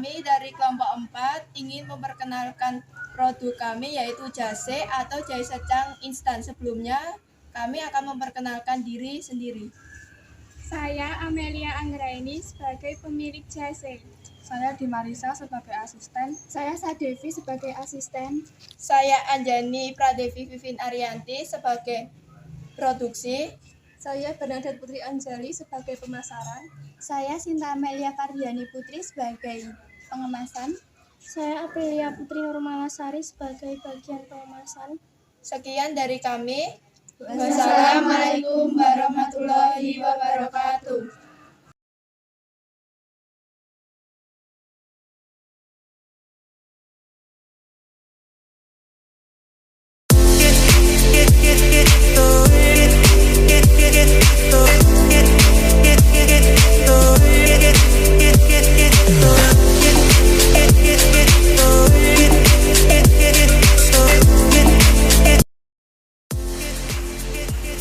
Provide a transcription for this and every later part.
Kami dari kelompok 4 ingin memperkenalkan produk kami yaitu jahe atau jahe secang instan. Sebelumnya kami akan memperkenalkan diri sendiri. Saya Amelia Anggraini sebagai pemilik jahe. Saya Dimarisa sebagai asisten. Saya Sadevi sebagai asisten. Saya Anjani Pradevi Vivin Arianti sebagai produksi. Saya Bernadette Putri Anjali sebagai pemasaran. Saya Sinta Amelia Kardiani Putri sebagai pengemasan. Saya Aprilia Putri Nurmalasari sebagai bagian pengemasan. Sekian dari kami. Wassalamualaikum warahmatullahi wabarakatuh.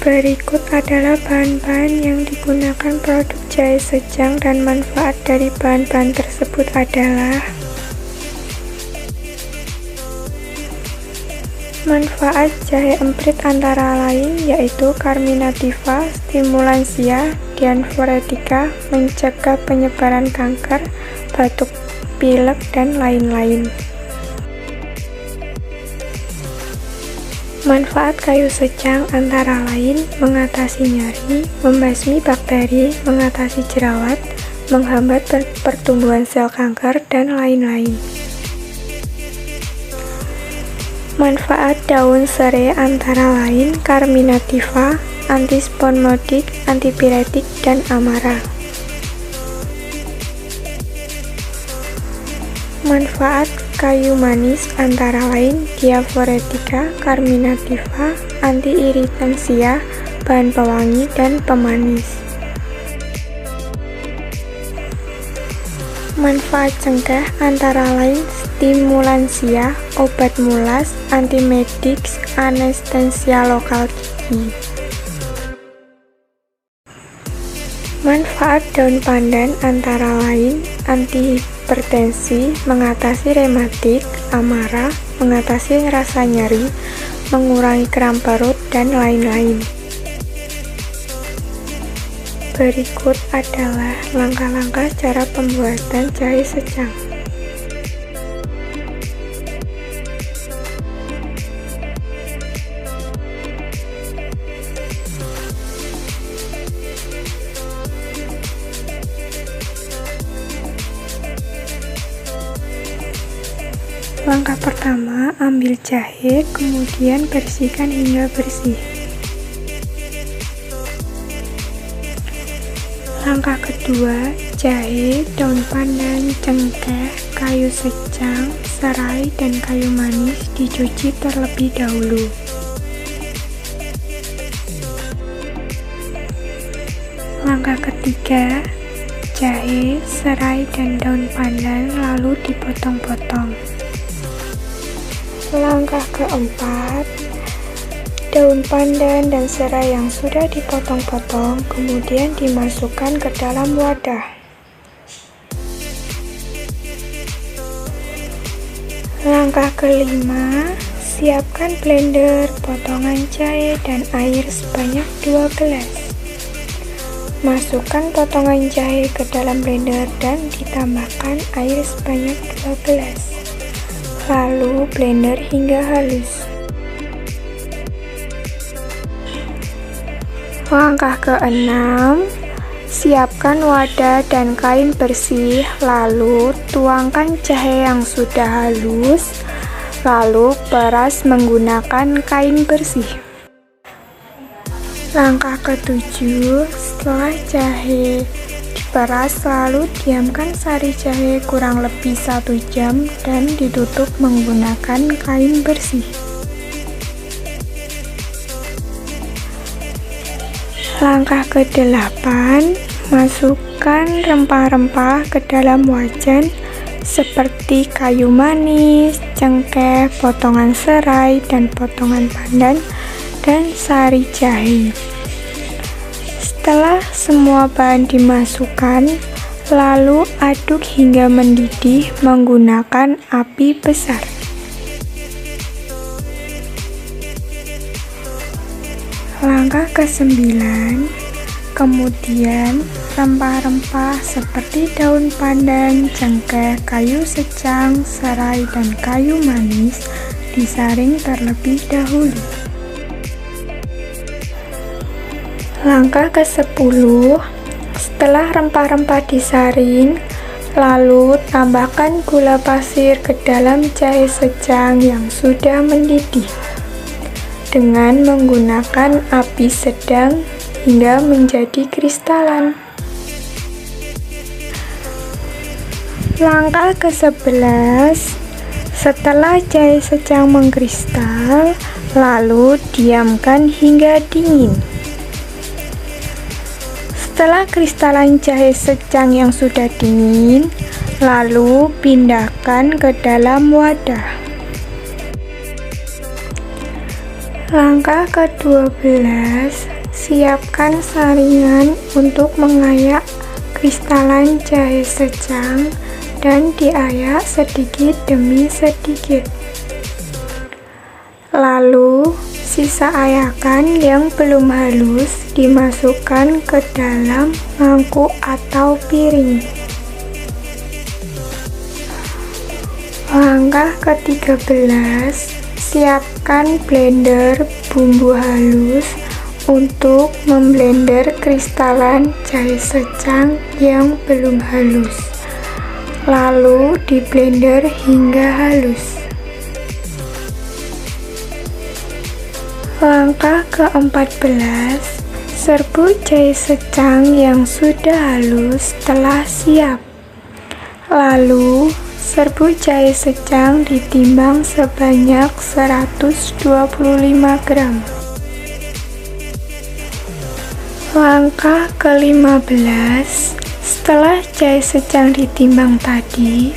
Berikut adalah bahan-bahan yang digunakan produk jahe secang dan manfaat dari bahan-bahan tersebut adalah: manfaat jahe emprit antara lain yaitu carminativa, stimulansia, diaphoretica, mencegah penyebaran kanker, batuk pilek, dan lain-lain. Manfaat kayu secang antara lain mengatasi nyeri, membasmi bakteri, mengatasi jerawat, menghambat pertumbuhan sel kanker, dan lain-lain. Manfaat daun serai antara lain carminativa, antispasmodik, antipiretik, dan amara. Manfaat kayu manis antara lain diaphoretica, carminativa, anti-iritansia, bahan pewangi, dan pemanis. Manfaat cengkeh antara lain stimulansia, obat mulas, antimediks, anestesia lokal gigi. Manfaat daun pandan antara lain antihipertensi, mengatasi rematik, amara, mengatasi rasa nyeri, mengurangi kram perut, dan lain-lain. Berikut adalah langkah-langkah cara pembuatan jahe secang. Langkah pertama, ambil jahe, kemudian bersihkan hingga bersih. Langkah kedua, jahe, daun pandan, cengkeh, kayu secang, serai, dan kayu manis dicuci terlebih dahulu. Langkah ketiga, jahe, serai, dan daun pandan lalu dipotong-potong. Langkah keempat, daun pandan dan serai yang sudah dipotong-potong kemudian dimasukkan ke dalam wadah. Langkah kelima, siapkan blender, potongan jahe, dan air sebanyak 2 gelas. Masukkan potongan jahe ke dalam blender dan ditambahkan air sebanyak 2 gelas. Lalu blender hingga halus. Langkah ke-6, siapkan wadah dan kain bersih, lalu tuangkan jahe yang sudah halus, lalu peras menggunakan kain bersih. Langkah ke-7, setelah jahe diperas, lalu diamkan sari jahe kurang lebih 1 jam dan ditutup menggunakan kain bersih. Langkah ke-8, masukkan rempah-rempah ke dalam wajan seperti kayu manis, cengkeh, potongan serai, dan potongan pandan, dan sari jahe. Setelah semua bahan dimasukkan, lalu aduk hingga mendidih menggunakan api besar. Langkah ke-9, kemudian rempah-rempah seperti daun pandan, cengkeh, kayu secang, serai, dan kayu manis disaring terlebih dahulu. Langkah ke-10, setelah rempah-rempah disaring, lalu tambahkan gula pasir ke dalam jahe secang yang sudah mendidih dengan menggunakan api sedang hingga menjadi kristalan. Langkah ke-11, setelah jahe secang mengkristal, lalu diamkan hingga dingin. Setelah kristalan jahe secang yang sudah dingin, lalu pindahkan ke dalam wadah. Langkah ke-12, siapkan saringan untuk mengayak kristalan jahe secang dan diayak sedikit demi sedikit. Lalu, sisa ayakan yang belum halus dimasukkan ke dalam mangkuk atau piring. Langkah ke-13, siapkan blender bumbu halus untuk memblender kristalan jahe secang yang belum halus. Lalu diblender hingga halus. Langkah ke-14, serbu jahe secang yang sudah halus telah siap. Lalu, serbu jahe secang ditimbang sebanyak 125 gram. Langkah ke-15, setelah jahe secang ditimbang tadi,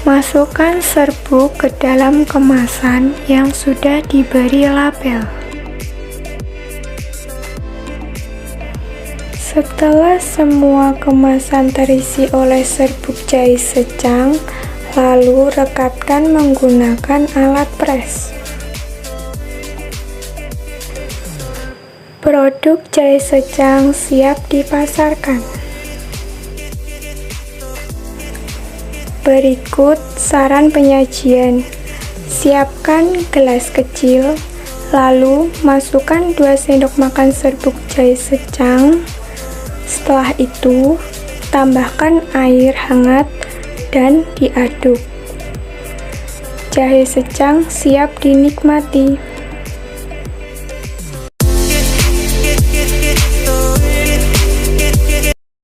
masukkan serbuk ke dalam kemasan yang sudah diberi label. Setelah semua kemasan terisi oleh serbuk jahe secang, lalu rekatkan menggunakan alat pres. Produk jahe secang siap dipasarkan. Berikut saran penyajian. Siapkan gelas kecil, lalu masukkan 2 sendok makan serbuk jahe secang. Setelah itu, tambahkan air hangat dan diaduk. Jahe secang siap dinikmati.